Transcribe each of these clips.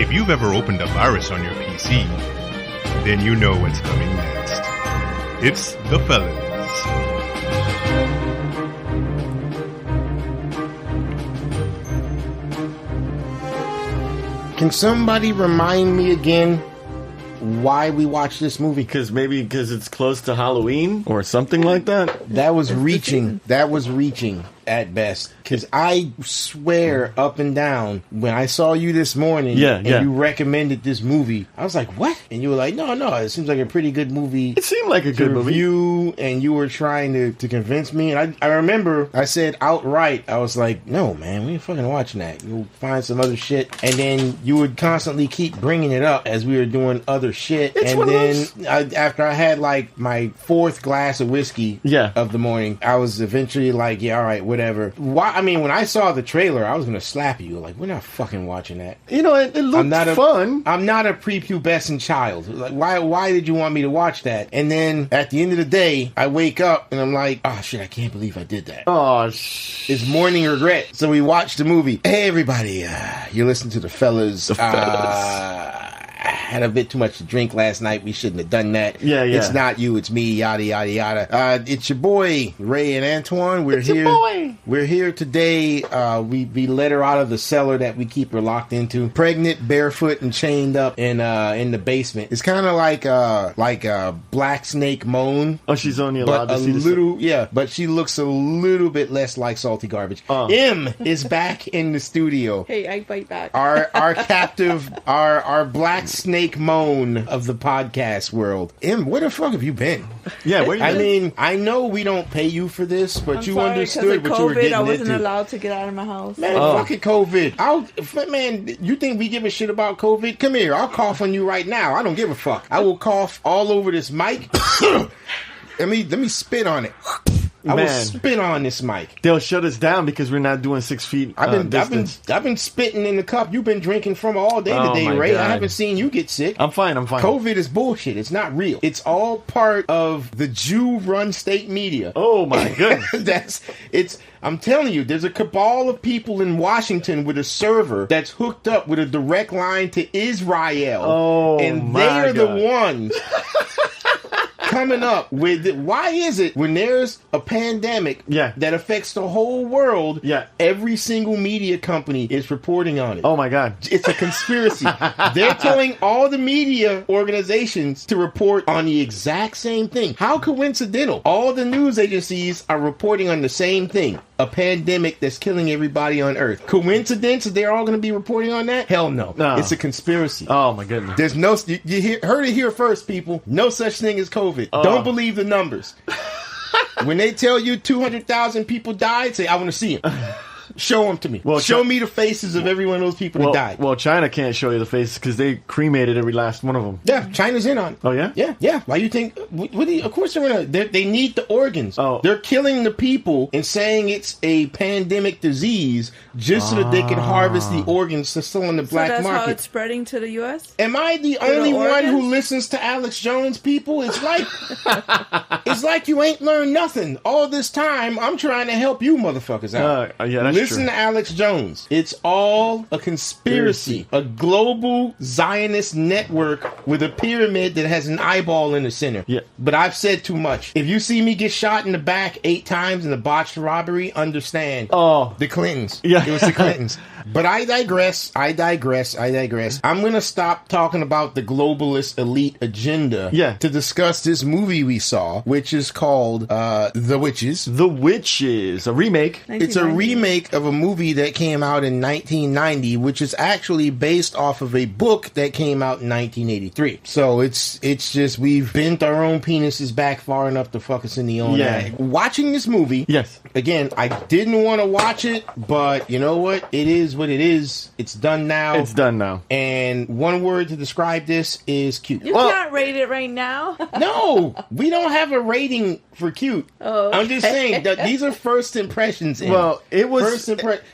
If you've ever opened a virus on your PC, then you know what's coming next. It's the fellas. Can somebody remind me again why we watched this movie? Because it's close to Halloween or something like that. That was reaching. That was reaching at best. Because I swear up and down, when I saw you this morning and you recommended this movie, I was like, what? And you were like, no, it seems like a pretty good movie. It seemed like a good review, and you were trying to convince me. And I remember I said outright, I was like, no, man, we ain't fucking watching that. You'll find some other shit. And then you would constantly keep bringing it up as we were doing other shit. After I had like my fourth glass of whiskey of the morning, I was eventually like, yeah, all right, whatever. Why? I mean, when I saw the trailer, I was gonna slap you. Like, we're not fucking watching that. You know, it looked fun. I'm not a prepubescent child. Like, why did you want me to watch that? And then at the end of the day, I wake up and I'm like, oh shit, I can't believe I did that. Oh, it's morning regret. So we watched the movie. Hey everybody, you're listening to the fellas. Had a bit too much to drink last night. We shouldn't have done that. Yeah. It's not you, it's me, yada, yada, yada. It's your boy, Ray and Antoine. We're here today. We let her out of the cellar that we keep her locked into. Pregnant, barefoot, and chained up in the basement. It's kind of like a Black Snake Moan. Oh, she's only allowed to see but she looks a little bit less like salty garbage. M is back in the studio. Hey, I bite back. Our captive, our Black Snake Moan of the podcast world. M, where the fuck have you been? Yeah, where you been? I mean, I know we don't pay you for this, but you understood what COVID, you were getting I wasn't into. allowed to get out of my house. Man, fuck it, COVID. Man, you think we give a shit about COVID? Come here, I'll cough on you right now. I don't give a fuck. I will cough all over this mic. Let me spit on it. I will spit on this mic. They'll shut us down because we're not doing 6 feet. I've been spitting in the cup you've been drinking from all day today, Ray. God. I haven't seen you get sick. I'm fine. COVID is bullshit. It's not real. It's all part of the Jew-run state media. Oh my goodness. I'm telling you, there's a cabal of people in Washington with a server that's hooked up with a direct line to Israel. Oh, and they are the ones coming up with it. Why is it when there's a pandemic that affects the whole world, every single media company is reporting on it? Oh my God. It's a conspiracy. They're telling all the media organizations to report on the exact same thing. How coincidental? All the news agencies are reporting on the same thing. A pandemic that's killing everybody on Earth. Coincidence that they're all going to be reporting on that? Hell no. It's a conspiracy. Oh my goodness. There's no... You heard it here first, people. No such thing as COVID. Don't believe the numbers. When they tell you 200,000 people died, say, I want to see them. Show them to me. Well, show me the faces of every one of those people that died. Well, China can't show you the faces because they cremated every last one of them. Yeah, China's in on it. Oh, yeah? Yeah. Why you think... of course they need the organs. Oh. They're killing the people and saying it's a pandemic disease just so that they can harvest the organs to sell in the black market. So that's how it's spreading to the U.S.? Am I the only one who listens to Alex Jones, people? It's like you ain't learned nothing. All this time, I'm trying to help you motherfuckers out. Listen to Alex Jones. It's all a conspiracy. A global Zionist network with a pyramid that has an eyeball in the center. Yeah. But I've said too much. If you see me get shot in the back 8 times in a botched robbery, understand. The Clintons. Yeah. It was the Clintons. But I digress. I'm going to stop talking about the globalist elite agenda to discuss this movie we saw, which is called The Witches. The Witches. A remake. It's a remake of a movie that came out in 1990, which is actually based off of a book that came out in 1983. So it's just we've bent our own penises back far enough to fuck us in the own eye. Watching this movie, again, I didn't want to watch it, but you know what? It is what it is. It's done now. And one word to describe this is cute. You can't rate it right now. No, we don't have a rating for cute. Oh, okay. I'm just saying that these are first impressions. Well, it was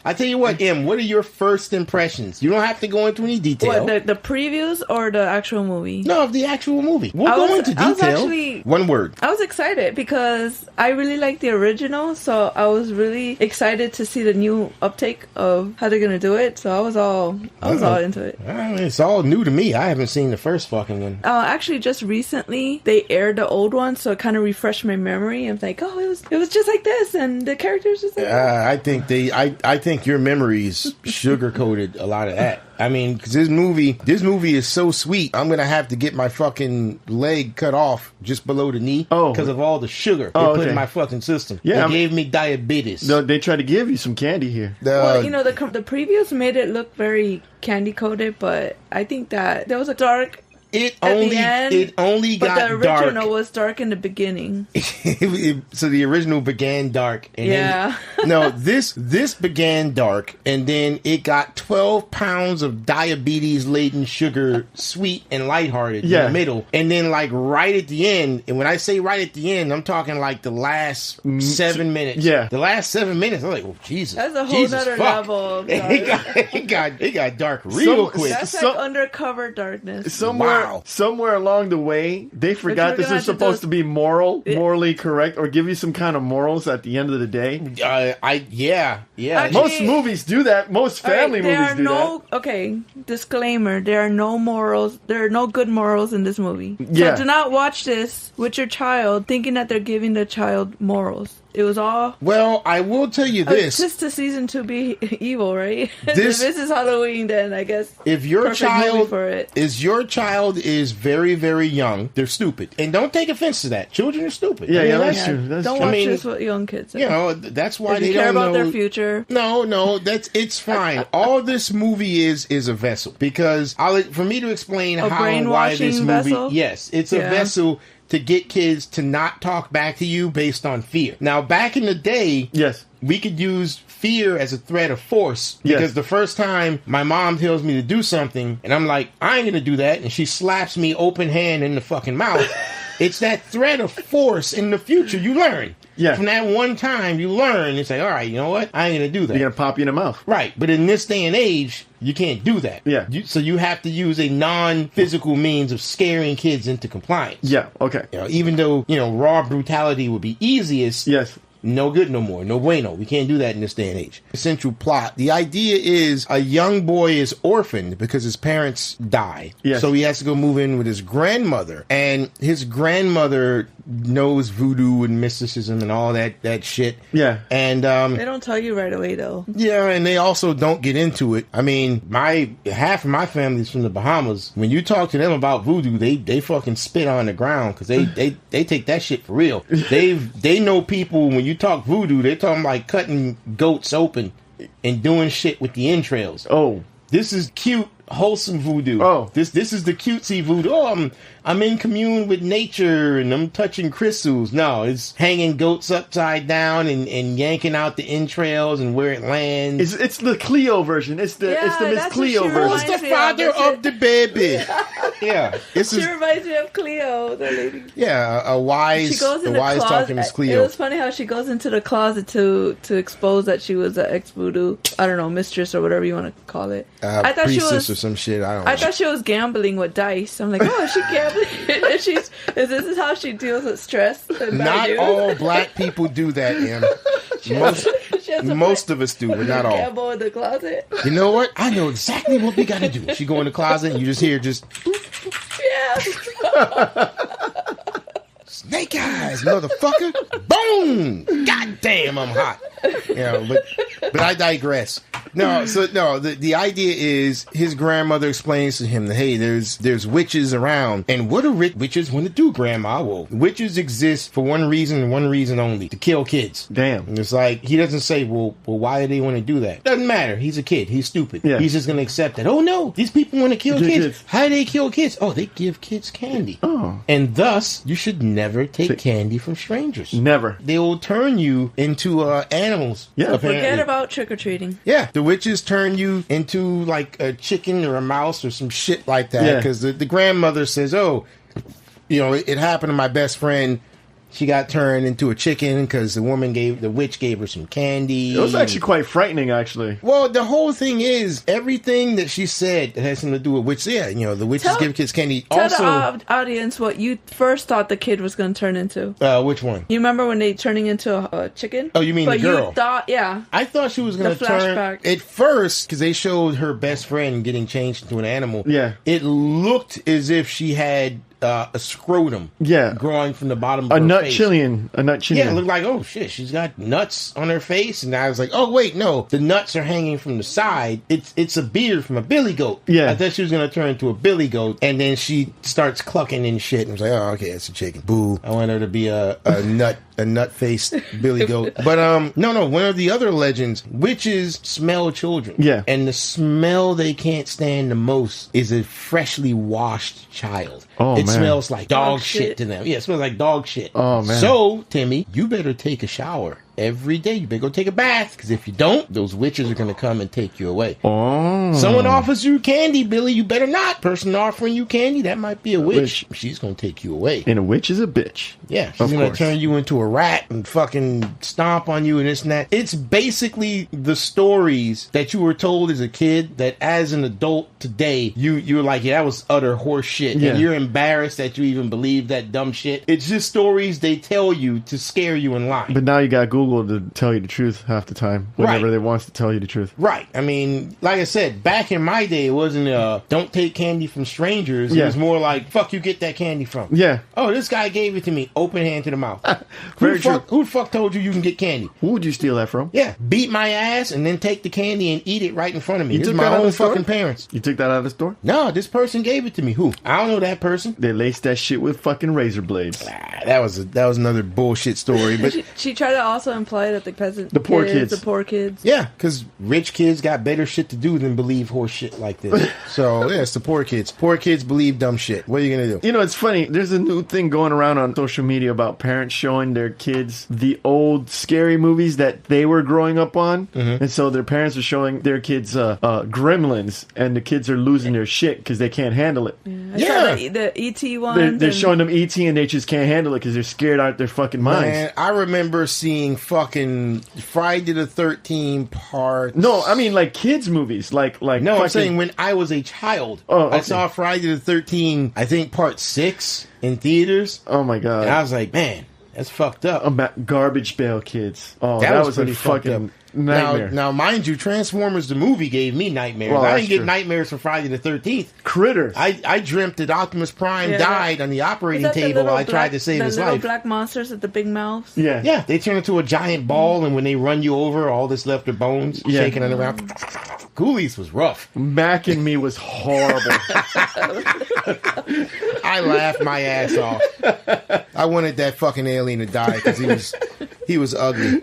I tell you what, M. What are your first impressions? You don't have to go into any detail. What, the previews or the actual movie? No, of the actual movie. We'll go into detail. One word. I was excited because I really liked the original, so I was really excited to see the new uptake of how they're gonna do it, so I was all into it. It's all new to me. I haven't seen the first fucking one. Actually, just recently they aired the old one, so it kind of refreshed my memory. I'm like, oh, it was just like this, and the characters just like this. I think your memories sugar-coated a lot of that. I mean, because this movie is so sweet. I'm gonna have to get my fucking leg cut off just below the knee because of all the sugar they put in my fucking system. Yeah, they gave me diabetes. No, they try to give you some candy here. Well, the previews made it look very candy coated, but I think that there was a dark. It only got dark. But the original was dark in the beginning. So the original began dark. And then, no, this began dark, and then it got 12 pounds of diabetes-laden sugar, sweet and lighthearted in the middle. And then, like, right at the end, and when I say right at the end, I'm talking like the last 7 minutes. Yeah. The last 7 minutes, I'm like, oh, Jesus. That's a whole other level of dark. It got dark real quick. That's like undercover darkness. Somewhere along the way, they forgot this is supposed to be morally correct, or give you some kind of morals at the end of the day. Actually, most movies do that. Most family movies do that. Okay, disclaimer: there are no morals. There are no good morals in this movie. Yeah. So do not watch this with your child thinking that they're giving the child morals. It was all... Well, I will tell you this. Just to season 2 be evil, right? If this is Halloween, then I guess if your child for it. is very, very young, they're stupid. And don't take offense to that. Children are stupid. That's true. Don't watch this with young kids. That's why they care don't about know their future. No, it's fine. All this movie is a vessel. Because for me to explain how and why this movie... Vessel? Yes, it's a vessel to get kids to not talk back to you based on fear. Now, back in the day, we could use fear as a threat of force. Because the first time my mom tells me to do something, and I'm like, I ain't gonna do that, and she slaps me open hand in the fucking mouth, it's that threat of force in the future you learn. Yeah. From that one time, you learn and say, all right, you know what? I ain't going to do that. They're going to pop you in the mouth. Right. But in this day and age, you can't do that. Yeah. So you have to use a non-physical means of scaring kids into compliance. Yeah. Okay. Even though, raw brutality would be easiest. Yes. No good no more. No bueno. We can't do that in this day and age. Essential plot. The idea is a young boy is orphaned because his parents die. Yes. So he has to go move in with his grandmother. And his grandmother knows voodoo and mysticism and all that shit. Yeah. And they don't tell you right away though. Yeah, and they also don't get into it. I mean, half of my family's from the Bahamas. When you talk to them about voodoo, they fucking spit on the ground because they take that shit for real. They know people when you talk voodoo, they talking like cutting goats open and doing shit with the entrails. Oh. This is cute, wholesome voodoo. Oh. This is the cutesy voodoo. Oh, I'm in commune with nature and I'm touching crystals. No, it's hanging goats upside down and yanking out the entrails and where it lands. It's the Cleo version. It's the Miss Cleo version. It's the father of the baby. Yeah. She reminds me of Cleo, the lady. Yeah, a wise talking Miss Cleo. It was funny how she goes into the closet to expose that she was an ex-voodoo, I don't know, mistress or whatever you want to call it. I thought she was or some shit. I thought she was gambling with dice. I'm like, oh, is she gambling? And this is how she deals with stress. Not all black people do that, Em. Most of us do, but not all. Gamble in the closet. You know what? I know exactly what we gotta do. She go in the closet and you just hear yeah. Snake eyes, motherfucker. Boom! God damn, I'm hot. But I digress. The idea is his grandmother explains to him that, hey, there's witches around. And what do witches want to do, Grandma? Well, witches exist for one reason and one reason only, to kill kids. Damn. And it's like, he doesn't say, well, why do they want to do that? Doesn't matter. He's a kid. He's stupid. Yeah. He's just going to accept that. Oh, no, these people want to kill kids. How do they kill kids? Oh, they give kids candy. Oh. And thus, you should never take candy from strangers. Never. They will turn you into animals. Yeah. Apparently. Forget about trick-or-treating. Yeah. The witches turn you into like a chicken or a mouse or some shit like that. Because the grandmother says, oh, it happened to my best friend. she got turned into a chicken because the witch gave her some candy. It was actually quite frightening, actually. Well, the whole thing is everything that she said that has something to do with witch. Yeah, the witches give kids candy. Tell the audience what you first thought the kid was going to turn into. Which one? You remember when they turning into a chicken? Oh, you mean the girl? You thought, yeah. I thought she was going to turn at first because they showed her best friend getting changed into an animal. Yeah, it looked as if she had a scrotum growing from the bottom of her face. A nut chillian. Yeah, it looked like, oh shit, she's got nuts on her face. And I was like, oh wait, no, the nuts are hanging from the side. It's a beard from a billy goat. Yeah. I thought she was going to turn into a billy goat. And then she starts clucking and shit. And I was like, oh, okay, it's a chicken. Boo. I want her to be a nut-faced billy goat. But no, one of the other legends, witches smell children. Yeah. And the smell they can't stand the most is a freshly washed child. Oh, it smells like dog shit to them. Yeah, it smells like dog shit. Oh, man. So, Timmy, you better take a shower every day. You better go take a bath, because if you don't, those witches are going to come and take you away. Oh. Someone offers you candy, Billy, you better not. Person offering you candy, that might be a witch. She's going to take you away. And a witch is a bitch. Yeah, she's going to turn you into a rat and fucking stomp on you and this and that. It's basically the stories that you were told as a kid that as an adult today, you're like, yeah, that was utter horse shit. Yeah. And you're embarrassed that you even believe that dumb shit. It's just stories they tell you to scare you and lie. But now you got Google to tell you the truth half the time, whenever they want to tell you the truth. Right. I mean, like I said, back in my day, it wasn't don't take candy from strangers. It was more like, fuck you get that candy from. Yeah. Oh, this guy gave it to me. Open hand to the mouth. Who the fuck told you can get candy? Who would you steal that from? Yeah. Beat my ass and then take the candy and eat it right in front of me. This is my own fucking parents. You took that out of the store? No, this person gave it to me. Who? I don't know that person. They laced that shit with fucking razor blades. That was another bullshit story. But she tried to also imply that the poor kids. Yeah, because rich kids got better shit to do than believe horse shit like this. So yeah, it's the poor kids. Poor kids believe dumb shit. What are you gonna do? You know, it's funny. There's a new thing going around on social media about parents showing their kids the old scary movies that they were growing up on, and so their parents are showing their kids Gremlins, and the kids are losing their shit because they can't handle it. Yeah, the E.T. one. They're showing them E.T. and they just can't handle it because they're scared out of their fucking minds. Man, I remember seeing fucking Friday the 13th part. No, I mean like kids movies, like no. Fucking... I'm saying when I was a child, I saw Friday the 13th. I think part 6 in theaters. Oh my god! And I was like, man, that's fucked up. Garbage Pail Kids. Oh, that was pretty fucking up. Nightmare. Now, mind you, Transformers the movie gave me nightmares. Well, I didn't get nightmares for Friday the 13th. Critters. I dreamt that Optimus Prime died on the operating table while I tried to save his life. The little black monsters with the big mouths? Yeah. Yeah, they turn into a giant ball, and when they run you over, all that's left are bones shaking around. Ghoulies was rough. Mac and Me was horrible. I laughed my ass off. I wanted that fucking alien to die because he was ugly.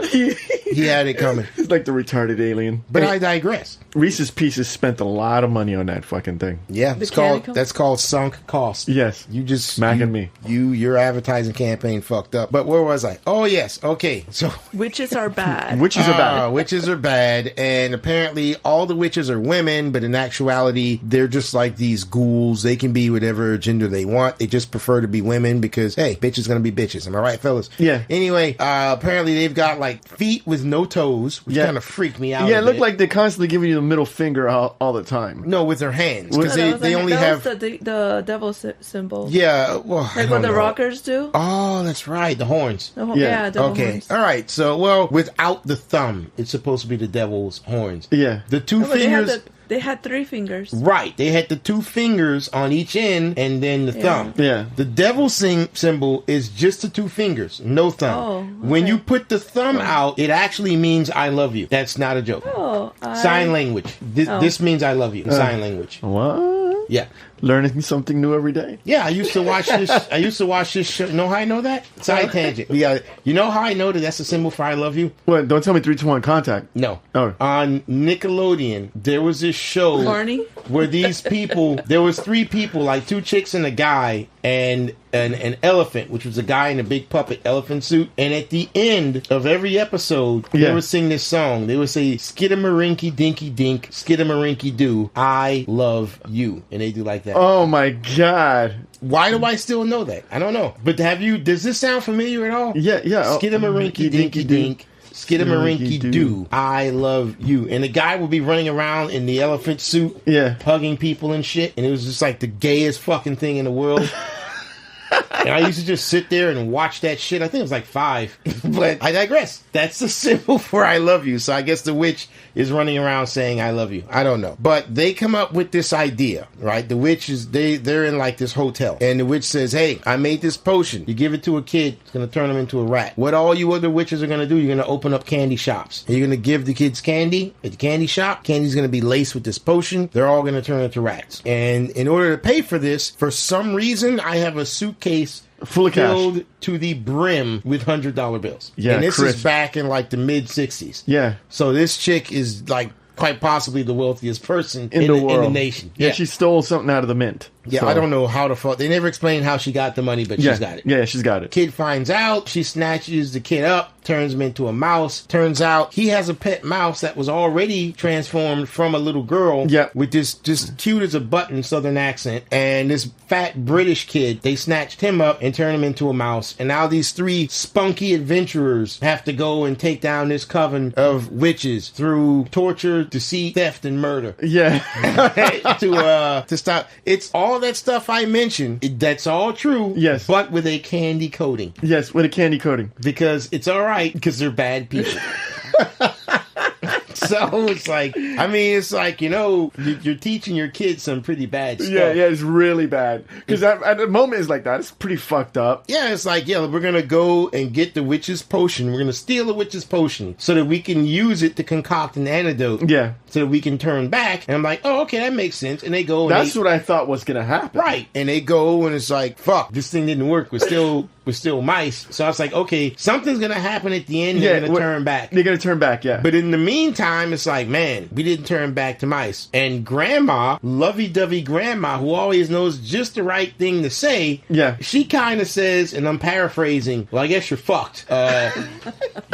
He had it coming. He's like the retarded alien. But I digress. Reese's Pieces spent a lot of money on that fucking thing. Yeah, that's called sunk cost. Yes. You just Mac and Me. Your advertising campaign fucked up. But where was I? Oh yes, okay. So witches are bad. Witches are bad. Witches are bad, and apparently all the witches are women, but in actuality they're just like these ghouls. They can be whatever gender they want. They just prefer to be women because hey, bitches gonna be bitches. Am I right, fellas? Yeah. Anyway, apparently they've got like feet with no toes, which kind of freaked me out. Yeah, it looked like they're constantly giving you the middle finger all the time. No, with their hands, because they only have the devil symbol. Yeah, well, like what the rockers do. Oh, that's right, the horns. Devil horns. All right. So, without the thumb, it's supposed to be the devil's horns. Yeah, the two fingers. They had 3 fingers. Right. They had the 2 fingers on each end and then the thumb. Yeah. The devil symbol is just the 2 fingers, no thumb. Oh, okay. When you put the thumb out, it actually means I love you. That's not a joke. Sign language. This means I love you. Sign language. What? Yeah. Learning something new every day. Yeah, I used to watch this show. Know how I know that? Side tangent. You know how I know that that's a symbol for I love you? What? Don't tell me 3, 2, 1 contact. No. Oh. On Nickelodeon, there was this show where these people, there was 3 people, like 2 chicks and a guy, and an elephant, which was a guy in a big puppet elephant suit. And at the end of every episode, they would sing this song. They would say, "Skidamarinky dinky dink, skidamarinky doo, I love you." And they do like that. that. Oh my god. Why do I still know that? I don't know. But does this sound familiar at all? Yeah. Skidamarinky dinky dink. Skidamarinky doo. I love you. And the guy would be running around in the elephant suit, hugging people and shit. And it was just like the gayest fucking thing in the world. And I used to just sit there and watch that shit. I think it was like 5. But I digress. That's the symbol for I love you. So I guess the witch is running around saying I love you. I don't know. But they come up with this idea, right? The witch is, they're in like this hotel. And the witch says, hey, I made this potion. You give it to a kid, it's going to turn him into a rat. What all you other witches are going to do, you're going to open up candy shops. And you're going to give the kids candy at the candy shop. Candy's going to be laced with this potion. They're all going to turn into rats. And in order to pay for this, for some reason, I have a suitcase full of filled cash to the brim with $100 bills. Yeah, and this Chris. is back in like the mid 60s. Yeah. So this chick is like quite possibly the wealthiest person in the world. in the nation. Yeah, she stole something out of the mint. Yeah, So- I don't know how the fuck. They never explained how she got the money, but she's got it. Yeah, she's got it. Kid finds out. She snatches the kid up, turns him into a mouse. Turns out he has a pet mouse that was already transformed from a little girl. Yeah. With this just cute as a button southern accent. And this fat British kid, they snatched him up and turned him into a mouse. And now these 3 spunky adventurers have to go and take down this coven of witches through torture, deceit, theft, and murder. Yeah. to stop. It's all that stuff I mentioned. That's all true. Yes. But with a candy coating. Yes, with a candy coating. Because it's all right because they're bad people. So it's like, I mean, it's like, you know, you're teaching your kids some pretty bad stuff. Yeah, it's really bad. Because at the moment, it's like that. It's pretty fucked up. Yeah, it's like, yeah, we're going to go and get the witch's potion. We're going to steal the witch's potion so that we can use it to concoct an antidote. Yeah. So that we can turn back. And I'm like, oh, okay, that makes sense. And they go. And That's what I thought was going to happen. Right. And they go and it's like, fuck, this thing didn't work. We're still mice. So I was like, okay, something's going to happen at the end. And they're going to turn back. They're going to turn back, yeah. But in the meantime, it's like, man, we didn't turn back to mice. And grandma, lovey-dovey grandma, who always knows just the right thing to say, she kind of says, and I'm paraphrasing, well, I guess you're fucked.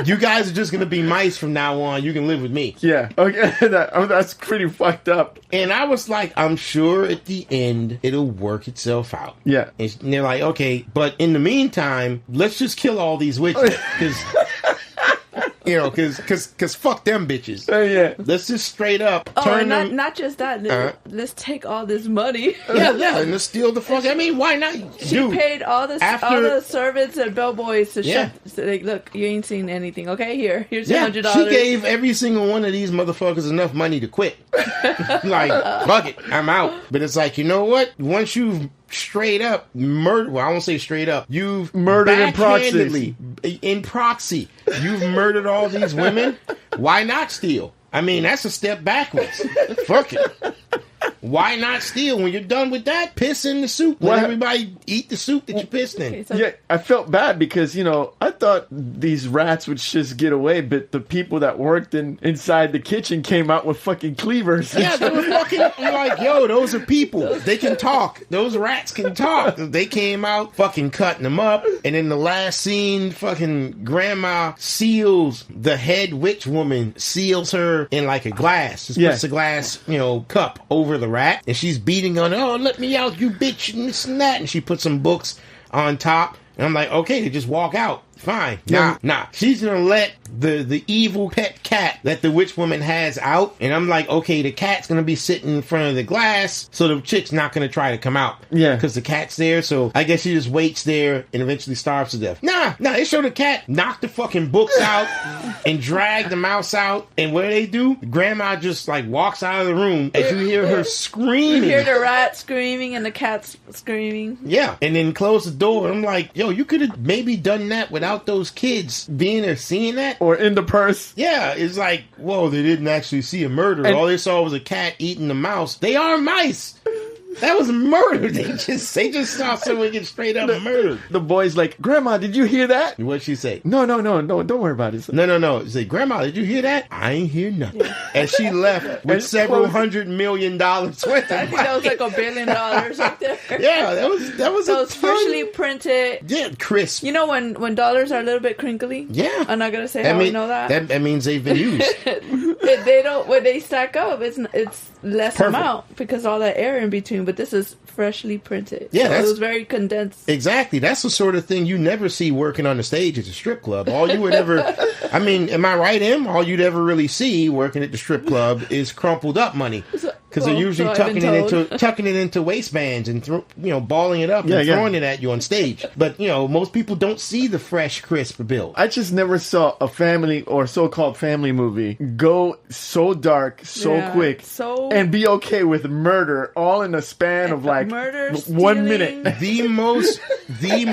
You guys are just going to be mice from now on. You can live with me. Yeah. Okay. That's pretty fucked up. And I was like, I'm sure at the end, it'll work itself out. Yeah. And they're like, okay, but in the meantime, let's just kill all these witches. Because... You know, cause fuck them bitches. Yeah. Let's just straight up turn them. Not just that. Let's take all this money. Yeah, and let's steal the fuck. I mean, why not? She paid all the servants and bellboys to shut. So like, look, you ain't seen anything. Okay, here's $100. She gave every single one of these motherfuckers enough money to quit. Like, fuck it, I'm out. But it's like, you know what? Once you've straight up murdered, well, I won't say straight up, you've murdered in proxy. You've murdered all these women. Why not steal? I mean, that's a step backwards. Fuck it. Why not steal? When you're done with that, piss in the soup. Let everybody eat the soup that you pissed in. Yeah, I felt bad because, you know, I thought these rats would just get away, but the people that worked inside the kitchen came out with fucking cleavers. Yeah, they were fucking like, yo, those are people. They can talk. Those rats can talk. They came out fucking cutting them up. And in the last scene, fucking grandma seals the head witch woman, seals her in like a glass. Just puts a glass, you know, cup over the rat, and she's beating on, oh, let me out, you bitch, and this and that, and she puts some books on top, and I'm like, okay, they just walk out. Fine. Nah. She's gonna let the evil pet cat that the witch woman has out, and I'm like, okay, the cat's gonna be sitting in front of the glass, so the chick's not gonna try to come out. Yeah. Because the cat's there, so I guess she just waits there and eventually starves to death. Nah, they show the cat knock the fucking books out and drag the mouse out, and what do? Grandma just like walks out of the room as you hear her screaming. You hear the rat screaming and the cat's screaming. Yeah, and then close the door. I'm like, yo, you could have maybe done that without those kids being there seeing that. Or in the purse. Yeah, it's like, whoa, they didn't actually see a murder. All they saw was a cat eating the mouse. They are mice. That was murder. They just saw someone get straight up murdered. The boy's like, Grandma, did you hear that? What'd she say? No, don't worry about it. No. She said, Grandma, did you hear that? I ain't hear nothing. And she left with several $100 million worth of money. I think that was like $1 billion right there. Yeah, that was so it's freshly printed. Yeah, crisp. You know when dollars are a little bit crinkly? Yeah. I'm not gonna say how we know that. That means they've been used. they don't, when they stack up, it's less Perfect. amount because all that air in between. But this is freshly printed. Yeah, so that's- it was very condensed. Exactly. That's the sort of thing you never see working on the stage at a strip club. All you would ever, I mean, am I right, Em? All you'd ever really see working at the strip club is crumpled up money. Because they're usually so I've been tucking it into waistbands and balling it up and throwing it at you on stage. But most people don't see the fresh, crisp bill. I just never saw a family or so-called family movie go so dark, so quick, and be okay with murder all in a span of like murder, 1 minute. The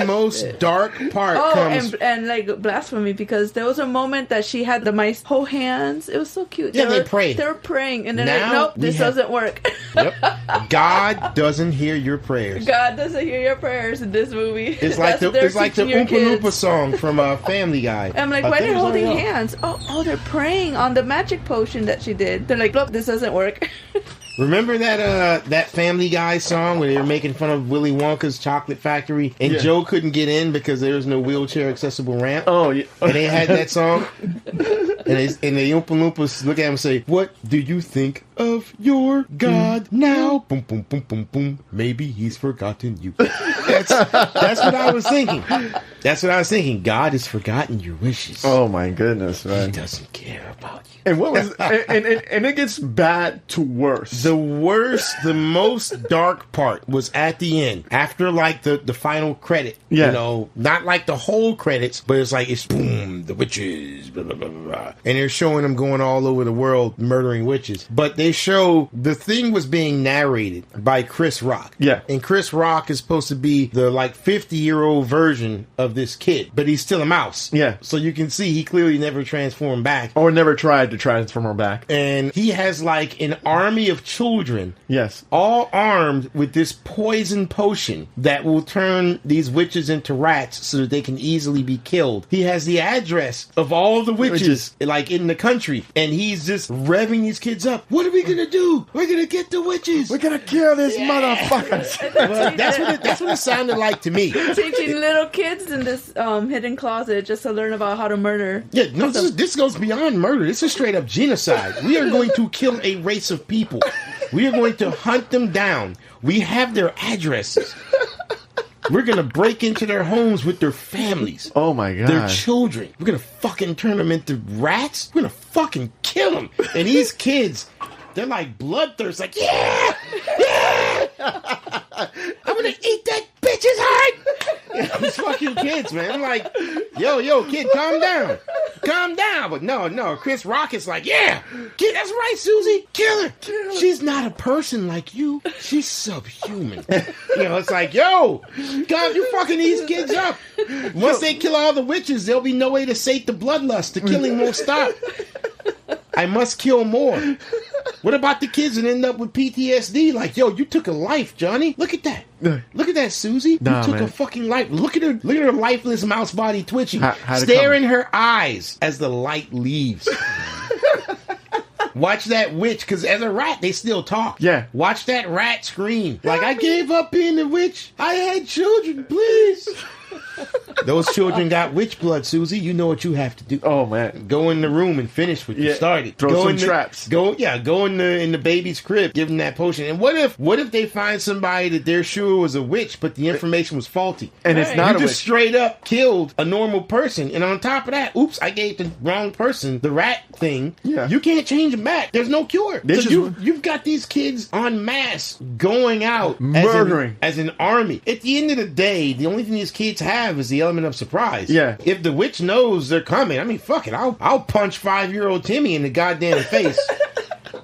most dark part comes. And like blasphemy, because there was a moment that she had the mice hold hands. It was so cute. Yeah, they prayed. They were praying, and then Now nope, this doesn't work. Yep. God doesn't hear your prayers. God doesn't hear your prayers in this movie. It's like the Oompa kids. Loompa song from Family Guy. I'm like, why are they holding hands? Oh, they're praying on the magic potion that she did. They're like, look, this doesn't work. Remember that Family Guy song where they were making fun of Willy Wonka's chocolate factory and Joe couldn't get in because there was no wheelchair accessible ramp? Oh, yeah. And they had that song. And the Oompa Loompas look at him and say, "What do you think of your God now?" Boom, boom, boom, boom, boom. Maybe he's forgotten you. That's what I was thinking. That's what I was thinking. God has forgotten your wishes. Oh my goodness, man. He doesn't care about you. And what was and it gets bad to worse. The most dark part was at the end, after like the final credit. Yeah. Not like the whole credits, but it's boom, the witches, blah, blah, blah, blah. And they're showing them going all over the world murdering witches. But they show the thing was being narrated by Chris Rock. Yeah. And Chris Rock is supposed to be the like 50-year-old version of this kid, but he's still a mouse. Yeah. So you can see he clearly never transformed back. Or never tried to transform her back. And he has like an army of children. Yes. All armed with this poison potion that will turn these witches into rats so that they can easily be killed. He has the address of all the witches like in the country, and he's just revving these kids up. What are we gonna do? We're gonna get the witches. We're gonna kill this motherfuckers. Well, that's what it sounded like to me. Teaching little kids in this hidden closet just to learn about how to murder. Yeah, no, this goes beyond murder. This is straight up genocide. We are going to kill a race of people. We are going to hunt them down. We have their addresses. We're going to break into their homes with their families. Oh my God. Their children. We're going to fucking turn them into rats. We're going to fucking kill them. And these kids, they're like bloodthirst. Like, yeah! I'm going to eat that bitch's heart! These fucking kids, man. I'm like, yo, kid, calm down. Calm down. But no, Chris Rock is like, yeah, kid, that's right, Susie. Kill her. She's not a person like you. She's subhuman. It's like, yo, God, you fucking these kids up. Once they kill all the witches, there'll be no way to sate the bloodlust. The killing won't stop. I must kill more. What about the kids that end up with PTSD? Like, yo, you took a life, Johnny. Look at that. Look at that, Susie. You took a fucking life. Look at her lifeless mouse body twitching. Stare in her eyes as the light leaves. Watch that witch, because as a rat, they still talk. Yeah. Watch that rat scream. Like, I gave up being a witch. I had children, please. Those children got witch blood, Susie. You know what you have to do. Oh, man. Go in the room and finish what you started. Throw some traps. Go in the baby's crib, give them that potion. And what if they find somebody that they're sure was a witch, but the information was faulty? And it's not a witch. You just straight up killed a normal person. And on top of that, oops, I gave the wrong person the rat thing. Yeah. You can't change them back. There's no cure. You've got these kids en masse going out murdering as an army. At the end of the day, the only thing these kids have is the element of surprise. Yeah. If the witch knows they're coming, I mean, fuck it. I'll punch 5-year-old Timmy in the goddamn face.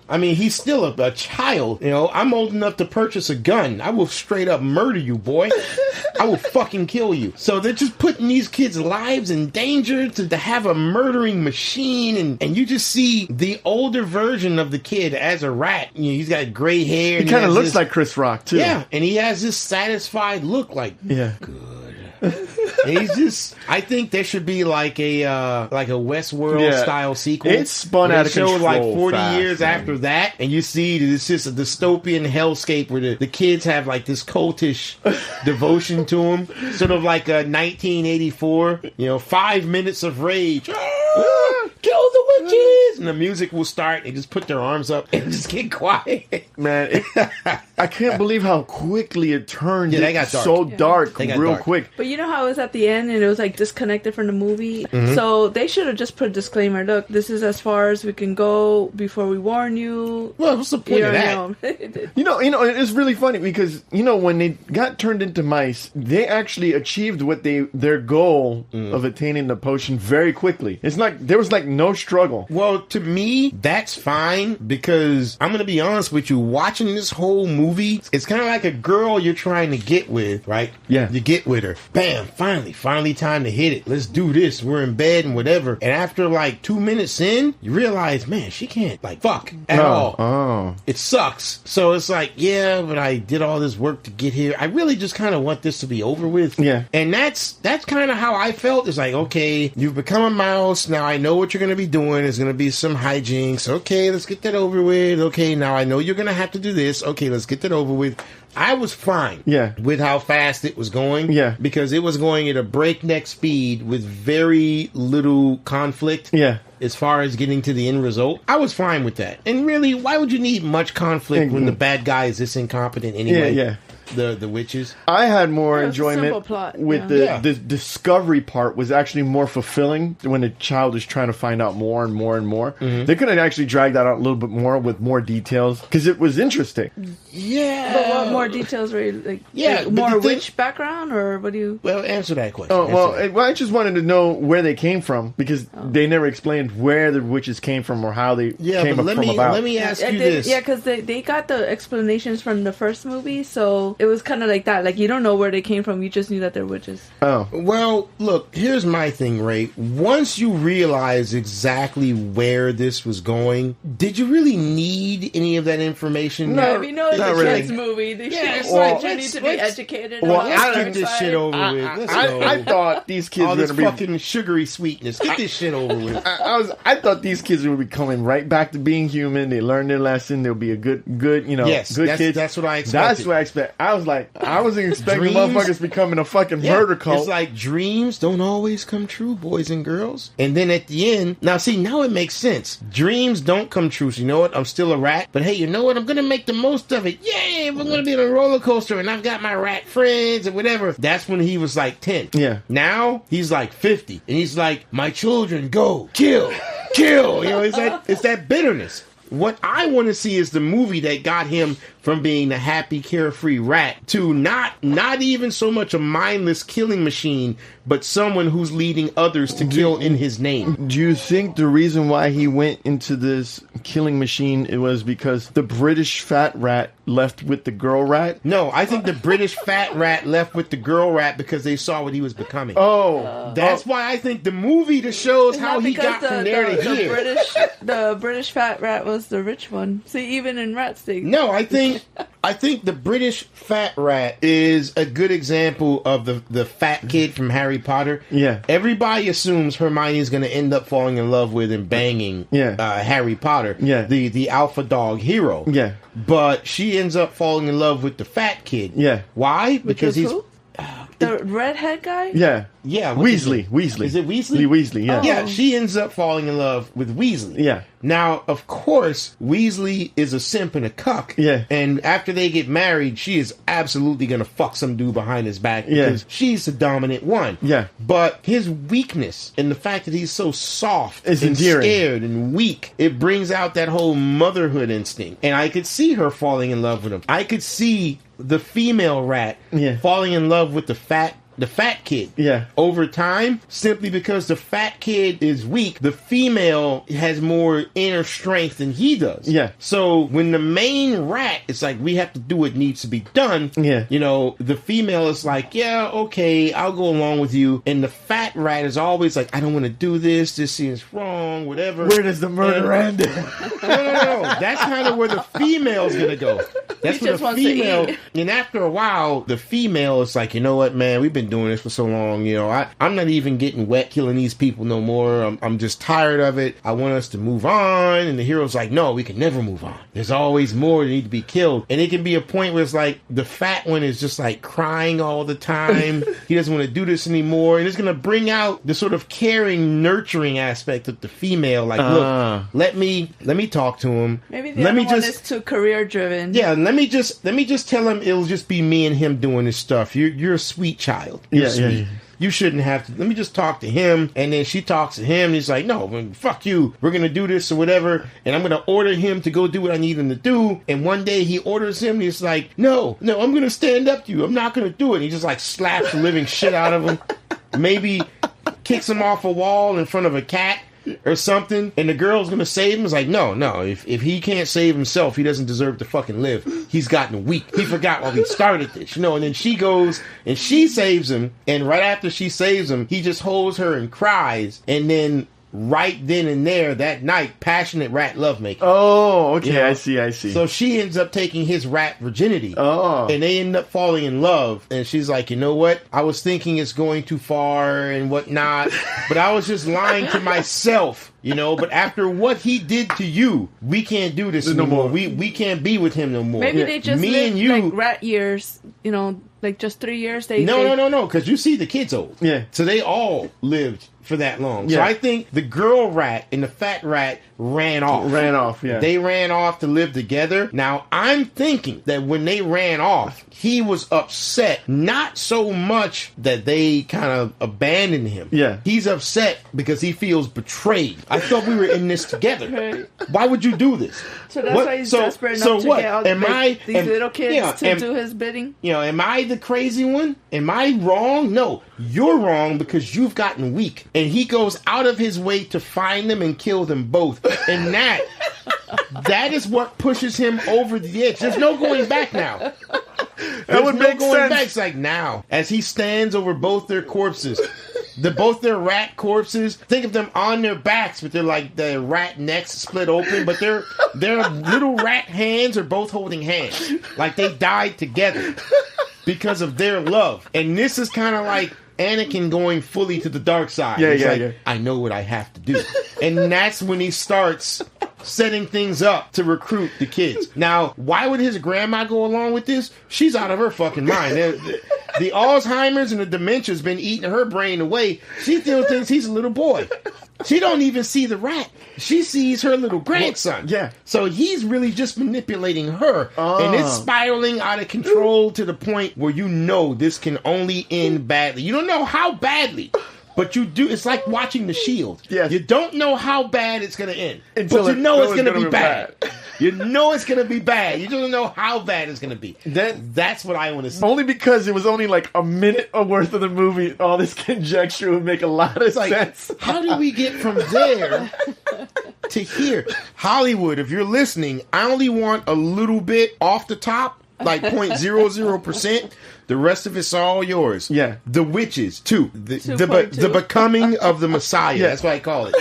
I mean, he's still a child. I'm old enough to purchase a gun. I will straight up murder you, boy. I will fucking kill you. So they're just putting these kids' lives in danger to have a murdering machine. And you just see the older version of the kid as a rat. He's got gray hair. He kind of looks like Chris Rock, too. Yeah, and he has this satisfied look like, good. And he's just, I think there should be like a Westworld style sequel. It's spun out of control. Like 40 years after that, and you see that it's just a dystopian hellscape where the kids have like this cultish devotion to him, sort of like a 1984. 5 minutes of rage. Kill the witches! is, and the music will start and just put their arms up and just get quiet. Man, I can't believe how quickly it turned. Yeah, they got dark. So dark They got real dark. quick. But you know how it was at the end and it was like disconnected from the movie? So they should have just put a disclaimer. Look, this is as far as we can go before we warn you. Well, what's the point of that? You know, it's really funny because, when they got turned into mice, they actually achieved their goal of attaining the potion very quickly. It's like, there was like no struggle. Well, to me, that's fine because I'm going to be honest with you, watching this whole movie, it's kind of like a girl you're trying to get with, right? Yeah. You get with her. Bam, finally time to hit it. Let's do this. We're in bed and whatever. And after like 2 minutes in, you realize, man, she can't like fuck at all. Oh. It sucks. So it's like, yeah, but I did all this work to get here. I really just kind of want this to be over with. Yeah. And that's kind of how I felt. It's like, okay, you've become a mouse. Now I know what you're going to be doing. There's going to be some hijinks. Okay, let's get that over with. Okay, now I know you're going to have to do this. Okay, let's get that over with. I was fine with how fast it was going. Yeah. Because it was going at a breakneck speed with very little conflict. Yeah. As far as getting to the end result, I was fine with that. And really, why would you need much conflict when the bad guy is this incompetent anyway? Yeah. The witches. I had more Yeah, it's a simple enjoyment plot, with yeah. the discovery part was actually more fulfilling when the child is trying to find out more and more and more. They could have actually dragged that out a little bit more with more details because it was interesting. Yeah. But what more details were you, like? Yeah, like but more the thing- witch background, or what do you? Well, answer that question. Oh, Answer well, that. I just wanted to know where they came from because they never explained where the witches came from or how they Yeah, came but let from me about. let me ask you They- this. Yeah, because they got the explanations from the first movie, so it was kind of like that. Like, you don't know where they came from, you just knew that they're witches. Oh, Well, look, here's my thing, Ray. Once you realize exactly where this was going, did you really need any of that information? No, If you know it's not a really. kids movie, they Yeah, should it's like, you need to be let's- educated. well, on the Let's dark get this side. shit over with. Let's go. I thought these kids all were this going to be. fucking sugary sweetness. Get this shit over with. I thought these kids would be coming right back to being human. They learned their lesson. They'll be a good, Yes, good that's- kids. that's what I expected. That's what I expect. I was like, I wasn't expecting Dreams? motherfuckers becoming a fucking murder cult. It's like dreams don't always come true, boys and girls. And then at the end, now it makes sense. Dreams don't come true. So you know what? I'm still a rat, but hey, you know what? I'm gonna make the most of it. Yay! We're gonna be on a roller coaster, and I've got my rat friends and whatever. That's when he was like 10. Yeah. Now he's like 50, and he's like, my children, go kill. You know, it's that bitterness. What I want to see is the movie that got him from being the happy, carefree rat to not even so much a mindless killing machine, but someone who's leading others to kill in his name. Do you think the reason why he went into this killing machine it was because the British fat rat left with the girl rat? No, I think the British fat rat left with the girl rat because they saw what he was becoming. Oh, That's why I think the movie just shows how Not he because got from there to here. The British fat rat was the rich one. See, even in Rats, they No, I think the British fat rat is a good example of the fat kid from Harry Potter. Yeah. Everybody assumes Hermione's going to end up falling in love with and banging Harry Potter. Yeah. The alpha dog hero. Yeah. But she ends up falling in love with the fat kid. Yeah. Why? Which Because was he's who? The redhead guy? yeah. yeah, what's his name? Weasley. Is it Weasley? Weasley, yeah. Yeah, she ends up falling in love with Weasley. Yeah. Now, of course, Weasley is a simp and a cuck. Yeah. And after they get married, she is absolutely going to fuck some dude behind his back Yeah. because she's the dominant one. Yeah. But his weakness and the fact that he's so soft It's and endearing. scared and weak, it brings out that whole motherhood instinct. And I could see her falling in love with him. I could see the female rat Yeah. falling in love with the fat kid. Yeah. Over time, simply because the fat kid is weak, the female has more inner strength than he does. Yeah. So when the main rat is like, we have to do what needs to be done. Yeah. You know, the female is like, yeah, okay, I'll go along with you. And the fat rat is always like, I don't want to do this. This seems wrong, whatever. Where does the murder end? No. That's kind of where the female's gonna go. That's He where just the wants to female. eat. And after a while, the female is like, you know what, man? We've been been doing this for so long. I'm not even getting wet killing these people no more. I'm just tired of it. I want us to move on. And the hero's like, no, we can never move on. There's always more that need to be killed. And it can be a point where it's like the fat one is just like crying all the time. He doesn't want to do this anymore. And it's going to bring out the sort of caring, nurturing aspect of the female. Like, look, let me talk to him. Maybe the other one is too career driven. Yeah, let me just tell him it'll just be me and him doing this stuff. You're a sweet child. You're sweet. Yeah. You shouldn't have to. Let me just talk to him. And then she talks to him. And he's like, no, fuck you. We're going to do this or whatever. And I'm going to order him to go do what I need him to do. And one day he orders him. And he's like, no, I'm going to stand up to you. I'm not going to do it. And he just like slaps the living shit out of him. Maybe kicks him off a wall in front of a cat or something, and the girl's gonna save him. It's like, no, if he can't save himself, he doesn't deserve to fucking live. He's gotten weak. He forgot why we started this, and then she goes and she saves him, and right after she saves him, he just holds her and cries, and then right then and there, that night, passionate rat lovemaking. Oh, okay, I see. So she ends up taking his rat virginity. Oh. And they end up falling in love. And she's like, you know what? I was thinking it's going too far and whatnot, but I was just lying to myself. But after what he did to you, we can't do this no more. We can't be with him no more. Maybe they just lived, and you, like rat years, like just 3 years. No, because you see the kids old. Yeah. So they all lived for that long. Yeah. So I think the girl rat and the fat rat ran off. Yeah. They ran off to live together. Now, I'm thinking that when they ran off, he was upset. Not so much that they kind of abandoned him. Yeah. He's upset because he feels betrayed. I thought we were in this together. Right. Why would you do this? So that's why he's desperate enough to get out these little kids to do his bidding? Am I the crazy one? Am I wrong? No. You're wrong because you've gotten weak. And he goes out of his way to find them and kill them both. And that is what pushes him over the edge. There's no going back now. That would make sense. Back. It's like now, as he stands over both their corpses, both their rat corpses. Think of them on their backs, but they're like their rat necks split open, but their little rat hands are both holding hands, like they died together because of their love. And this is kind of like Anakin going fully to the dark side. Yeah. I know what I have to do. And that's when he starts setting things up to recruit the kids. Now, why would his grandma go along with this? She's out of her fucking mind. The Alzheimer's and the dementia's been eating her brain away. She still thinks he's a little boy. She don't even see the rat. She sees her little grandson. Yeah. So he's really just manipulating her. And it's spiraling out of control to the point where this can only end badly. You don't know how badly, but you do. It's like watching The Shield. Yes. You don't know how bad it's going to end. Until but you know it's going to be bad. You know it's going to be bad. You don't know how bad it's going to be. That's what I want to see. Only because it was only like a minute worth of the movie, all this conjecture would make a lot of sense. How did we get from there to here? Hollywood, if you're listening, I only want a little bit off the top, like 0.00%. The rest of it's all yours. Yeah. The Witches, too. The becoming of the Messiah. Yeah. That's what I call it.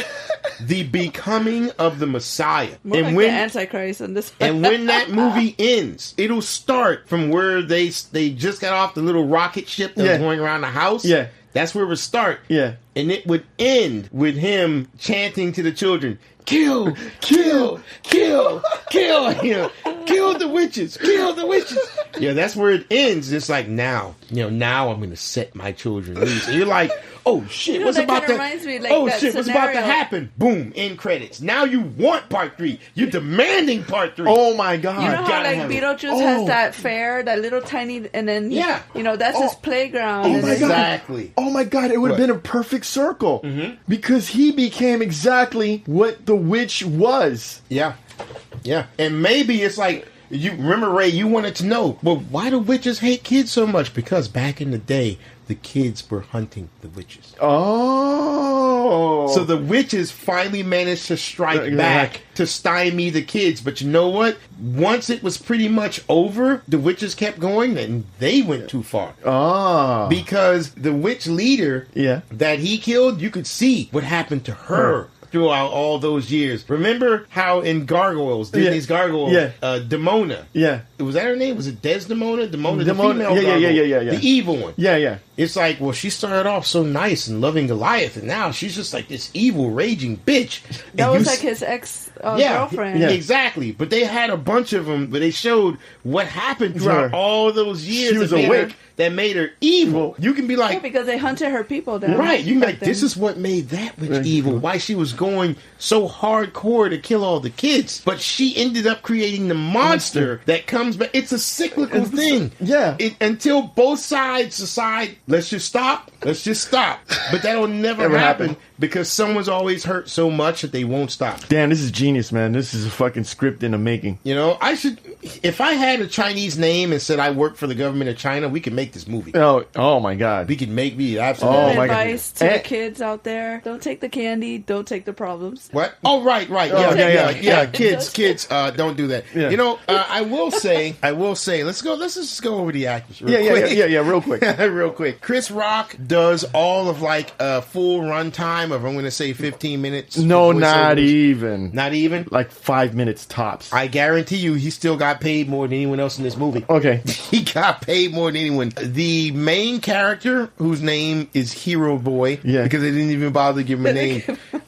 The becoming of the Messiah. More like the Antichrist in this. And when that movie ends, it'll start from where they just got off the little rocket ship that was going around the house. Yeah. That's where it would start. Yeah. And it would end with him chanting to the children, kill, kill, kill, kill, kill the witches, kill the witches. Yeah, that's where it ends. It's like, now I'm going to set my children loose. And you're like, oh shit, what's about to what's about to happen? Boom, end credits. Now you want part 3. You're demanding part 3. Oh my god. You know how like Beetlejuice has that fair, that little tiny, and then that's his playground. Oh my exactly. God. Oh my god, it would have been a perfect circle because he became exactly what the witch was. Yeah. And maybe it's like, you remember, Ray, you wanted to know, well, why do witches hate kids so much? Because back in the day, the kids were hunting the witches. Oh. So the witches finally managed to strike back to stymie the kids. But you know what? Once it was pretty much over, the witches kept going, and they went too far. Oh. Because the witch leader that he killed, you could see what happened to her. throughout all those years. Remember how in Gargoyles, Disney's Gargoyles, Demona. Yeah. Was that her name? Was it Desdemona? Demona, the Demona, female yeah. gargoyle. The evil one. Yeah. It's like, well, she started off so nice and loving Goliath, and now she's just like this evil, raging bitch. That And was like his ex girlfriend. Yeah, exactly. But they had a bunch of them, but they showed what happened throughout all those years. She was awake. That made her evil. You can be like... Yeah, because they hunted her people down. Right. You can be like, this is what made that witch evil. Why she was going so hardcore to kill all the kids. But she ended up creating the monster that comes back. It's a cyclical thing. Yeah. Until both sides decide, let's just stop. Let's just stop. But that'll never happen because someone's always hurt so much that they won't stop. Damn, this is genius, man. This is a fucking script in the making. You know, I should... If I had a Chinese name and said I work for the government of China, we could make this movie. Oh my God. We could make me absolutely. Oh my God. Advice to the kids out there: don't take the candy, don't take the problems. What? Oh, right. Yeah. Kids, don't do that. Yeah. You know, I will say. Let's just go over the actors. Real quick. Yeah. Real quick. Real quick. Chris Rock does all of like a full runtime of, I'm going to say 15 minutes. No, not even. Not even? Like 5 minutes tops. I guarantee you, he still got paid more than anyone else in this movie. Okay. He got paid more than anyone. The main character, whose name is Hero Boy, because they didn't even bother to give him a name,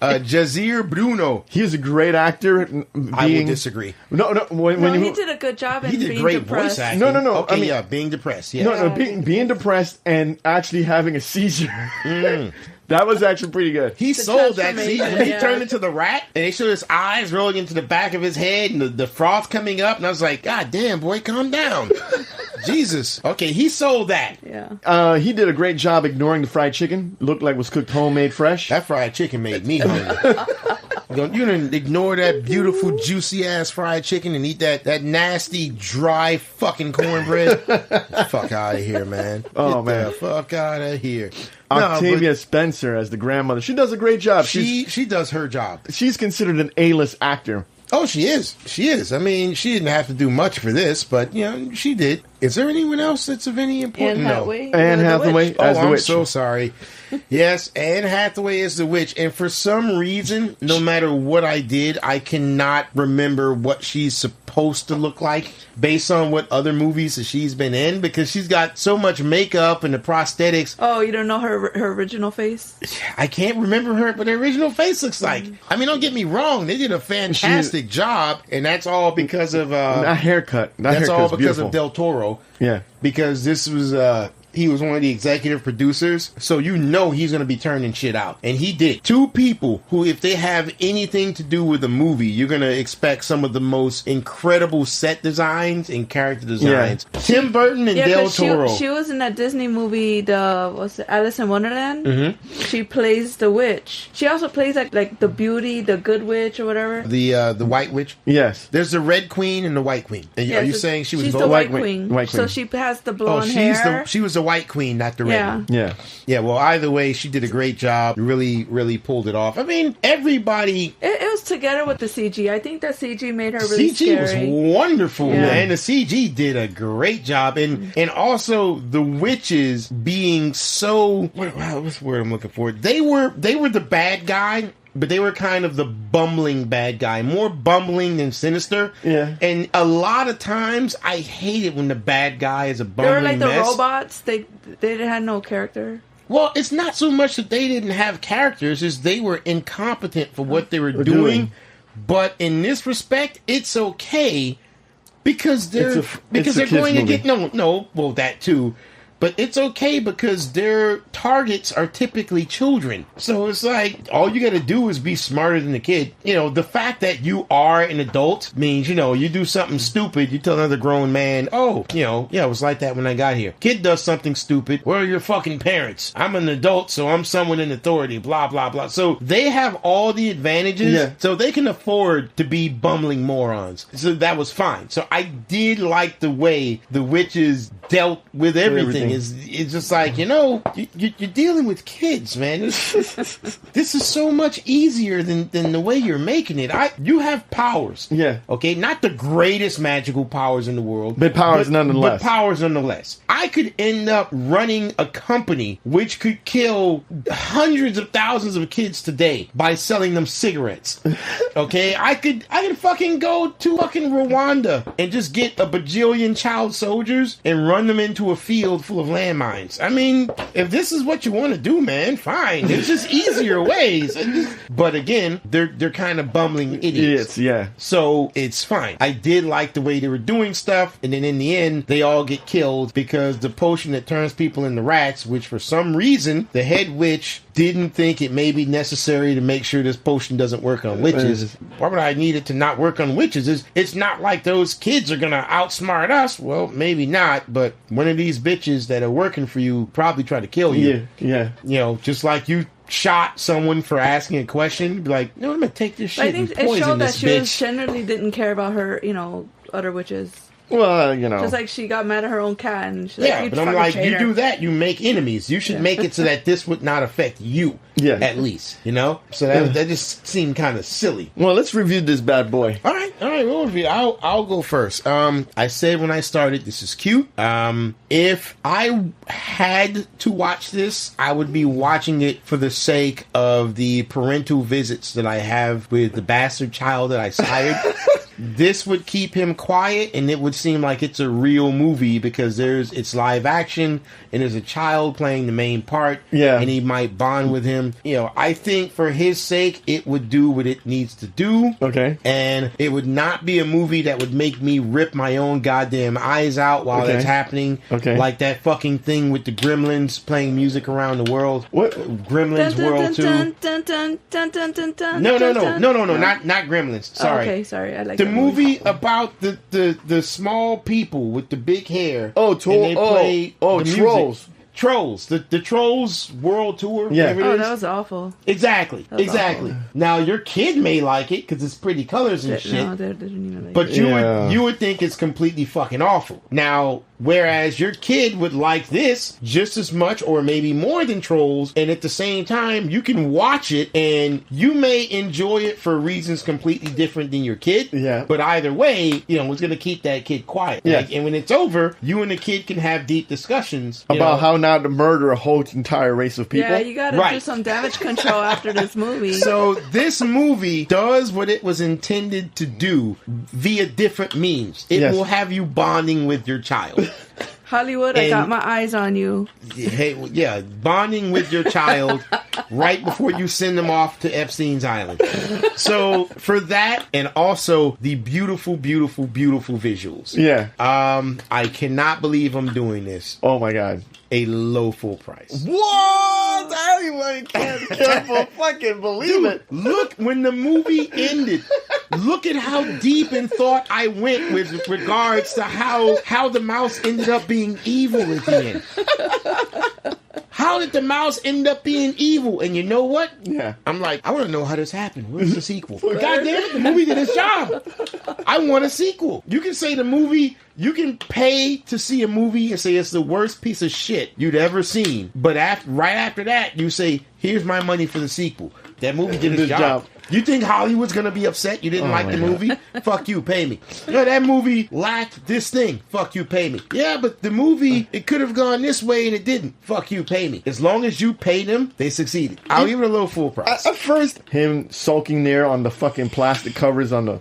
Jazir Bruno. He is a great actor. I would disagree. No. He did a good job in being great depressed. voice acting. No. Okay, being depressed. Yeah. No, being depressed and actually having a seizure. That was actually pretty good. He sold that seizure. When he turned into the rat, and they showed his eyes rolling into the back of his head, and the froth coming up, and I was like, God damn, boy, calm down. Jesus. Okay, he sold that. Yeah. He did a great job ignoring the fried chicken. Looked like it was cooked homemade fresh. That fried chicken made me hungry. You didn't ignore that beautiful, juicy-ass fried chicken and eat that nasty, dry fucking cornbread? Fuck out of here, man. Oh, Get man. the fuck out of here. Octavia Spencer as the grandmother. She does a great job. She does her job. She's considered an A-list actor. Oh, she is. She is. I mean, she didn't have to do much for this, but, you know, she did. Is there anyone else that's of any importance? Anne Hathaway. Anne Hathaway as the I'm witch. so sorry. Yes, Anne Hathaway is the witch. And for some reason, no matter what I did, I cannot remember what she's supposed to look like based on what other movies that she's been in, because she's got so much makeup and the prosthetics. Oh, you don't know her original face? I can't remember what her original face looks like. I mean, don't get me wrong. They did a fantastic job, and that's all because of... that haircut. That's all because of Del Toro. Yeah. Because this was... he was one of the executive producers, so you know he's going to be turning shit out. And he did. Two people who, if they have anything to do with a movie, you're going to expect some of the most incredible set designs and character designs. Yeah. Tim Burton and Del Toro. She was in that Disney movie, what's it, Alice in Wonderland? Mm-hmm. She plays the witch. She also plays like the beauty, the good witch or whatever. The white witch? Yes. There's the red queen and the white queen. Are you saying she was she's both? The white queen. White queen. So she has the blonde hair. She was the white queen, not the red one. Yeah. Yeah, well, either way, she did a great job. Really, really pulled it off. I mean, everybody... It was together with the CG. I think that CG made her really CG scary. was wonderful, man. The CG did a great job. And also, the witches being so... What's the word I'm looking for? They were the bad guy, but they were kind of the bumbling bad guy. More bumbling than sinister. Yeah. And a lot of times, I hate it when the bad guy is a bumbling mess. They were like the robots. They had no character. Well, it's not so much that they didn't have characters, as they were incompetent for what they were doing. But in this respect, it's okay because they're going to get well, that too. But it's okay because their targets are typically children. So it's like, all you got to do is be smarter than the kid. You know, the fact that you are an adult means, you do something stupid, you tell another grown man, it was like that when I got here. Kid does something stupid, where are your fucking parents? I'm an adult, so I'm someone in authority, blah, blah, blah. So they have all the advantages, so they can afford to be bumbling morons. So that was fine. So I did like the way the witches dealt with everything. it's just like, you're dealing with kids, man. This is so much easier than the way you're making it. You have powers. Yeah. Okay, not the greatest magical powers in the world. But powers nonetheless. But powers nonetheless. I could end up running a company which could kill hundreds of thousands of kids today by selling them cigarettes. Okay, I could fucking go to fucking Rwanda and just get a bajillion child soldiers and run them into a field full of landmines. I mean, if this is what you want to do, man, fine. There's just easier ways. But again, they're kind of bumbling idiots. Yeah. So it's fine. I did like the way they were doing stuff, and then in the end, they all get killed because the potion that turns people into rats, which for some reason, the head witch didn't think it may be necessary to make sure this potion doesn't work on witches. Why would I need it to not work on witches? It's not like those kids are gonna outsmart us. Well, maybe not, but one of these bitches that are working for you probably try to kill you. Yeah. Just like you shot someone for asking a question, be like, no, I'm gonna take this shit and poison this bitch. I think it showed that she generally didn't care about her, other witches. Well, just like she got mad at her own cat, and she's but I'm like, you do that, you make enemies. You should make it so that this would not affect you. Yeah, at least, So that just seemed kind of silly. Well, let's review this bad boy. All right. We'll review. I'll go first. I said when I started, this is cute. If I had to watch this, I would be watching it for the sake of the parental visits that I have with the bastard child that I sired. This would keep him quiet, and it would seem like it's a real movie because it's live action, and there's a child playing the main part, and he might bond with him. I think for his sake, it would do what it needs to do. Okay. And it would not be a movie that would make me rip my own goddamn eyes out while it's happening. Okay. Like that fucking thing with the Gremlins playing music around the world. What? Gremlins World 2. No, not Gremlins. Sorry. Okay, sorry. I like the movie about the small people with the big hair. Trolls. Trolls. The Trolls World Tour. Yeah. Oh, that was awful. Exactly. Awful. Now your kid may like it because it's pretty colors and shit. No, they didn't even like but you would think it's completely fucking awful. Now, whereas your kid would like this just as much or maybe more than Trolls, and at the same time, you can watch it and you may enjoy it for reasons completely different than your kid. Yeah. But either way, it's going to keep that kid quiet. Yeah. And when it's over, you and the kid can have deep discussions about how not to murder a whole entire race of people. Yeah, you got to do some damage control after this movie. So this movie does what it was intended to do via different means. It will have you bonding with your child. Hollywood, I got my eyes on you. Bonding with your child right before you send them off to Epstein's Island. So for that, and also the beautiful, beautiful, beautiful visuals. Yeah. I cannot believe I'm doing this. Oh my God. A low full price. What? Anyone can't fucking believe it. Look, when the movie ended, look at how deep in thought I went with regards to how the mouse ended up being evil at the end. How did the mouse end up being evil? And you know what? Yeah. I'm like, I want to know how this happened. Where's the sequel? God damn it, the movie did its job. I want a sequel. You can say the movie, you can pay to see a movie and say it's the worst piece of shit you'd ever seen. But right after that, you say, here's my money for the sequel. That movie did its job. You think Hollywood's going to be upset you didn't like the movie? Fuck you, pay me. That movie lacked this thing. Fuck you, pay me. Yeah, but the movie, it could have gone this way and it didn't. Fuck you, pay me. As long as you pay them, they succeeded. I'll give it a little full price. At first, him sulking there on the fucking plastic covers on the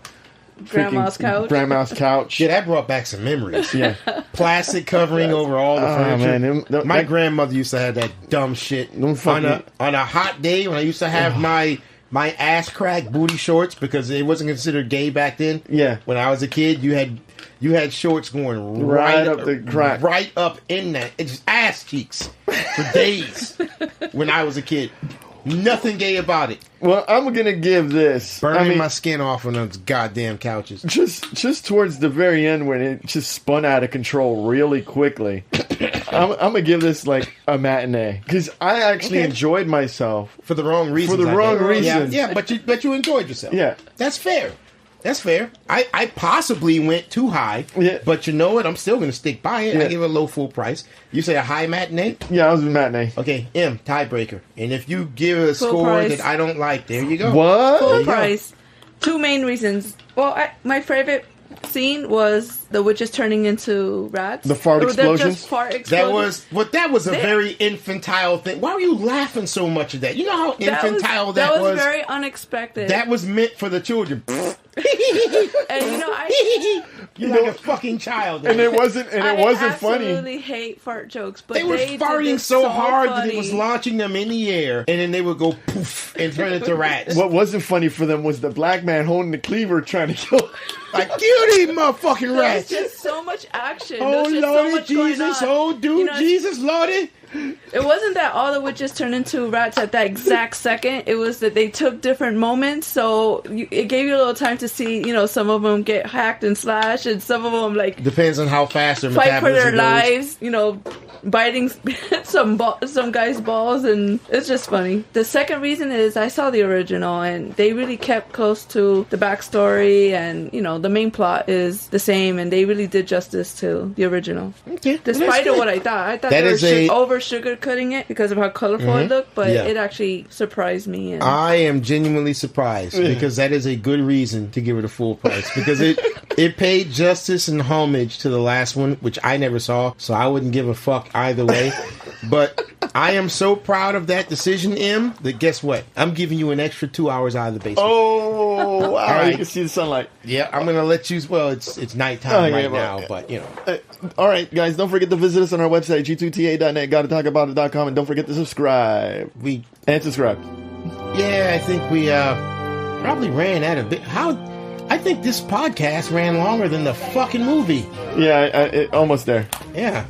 grandma's couch. Yeah, that brought back some memories. Yeah. Plastic covering over all the furniture. Man, my grandmother used to have that dumb shit. On a hot day when I used to have my ass crack booty shorts, because it wasn't considered gay back then. Yeah. When I was a kid, you had shorts going right up the crack. Right up in that. It's just ass cheeks for days when I was a kid. Nothing gay about it. Well, I'm gonna give this burning my skin off on those goddamn couches. Just towards the very end when it just spun out of control really quickly. I'm gonna give this like a matinee because I actually enjoyed myself for the wrong reasons. reasons. Yeah, but you enjoyed yourself. Yeah, that's fair. That's fair. I possibly went too high, but you know what? I'm still going to stick by it. I give it a low full price. You say a high matinee? Yeah, I was a matinee. Okay, M, tiebreaker. And if you give a Full score price. that I don't like, there you go. What? Full price. Two main reasons. Well, my favorite scene was the witches turning into rats. The fart explosions? Just fart explosions. That was a very infantile thing. Why were you laughing so much at that? You know how infantile that was? That was very unexpected. That was meant for the children. And you know, you're like a fucking child. And it wasn't funny. I absolutely hate fart jokes, but they were farting so hard that it was funny. launching them in the air, and then they would go poof and turn into rats. What wasn't funny for them was the black man holding the cleaver trying to kill. Like, kill these motherfucking rats. There's just so much action. Oh, There's just Lordy so much Jesus. going on. Oh, dude, You know, Jesus, Lordy. It wasn't that all the witches turned into rats at that exact second. It was that they took different moments, so it gave you a little time to see, you know, some of them get hacked and slashed, and some of them, like, Depends on how fast their fight for their metabolism goes. lives, you know, biting some guy's balls, and it's just funny. The second reason is I saw the original, and they really kept close to the backstory, and, you know, the main plot is the same, and they really did justice to the original. Okay, Despite of what I thought That they is were over sugarcoating it because of how colorful it looked, but it actually surprised me. And I am genuinely surprised because that is a good reason to give it a full price because it paid justice and homage to the last one, which I never saw, so I wouldn't give a fuck either way. But I am so proud of that decision, M, that guess what? I'm giving you an extra 2 hours out of the basement. Oh, wow. right. You can see the sunlight. Yeah, I'm going to let you... Well, it's nighttime now, but, you know. All right, guys, don't forget to visit us on our website, g2ta.net, gottatalkaboutit.com, and don't forget to subscribe. And subscribe. Yeah, I think we probably ran out of bit. I think this podcast ran longer than the fucking movie. Yeah, almost there. Yeah.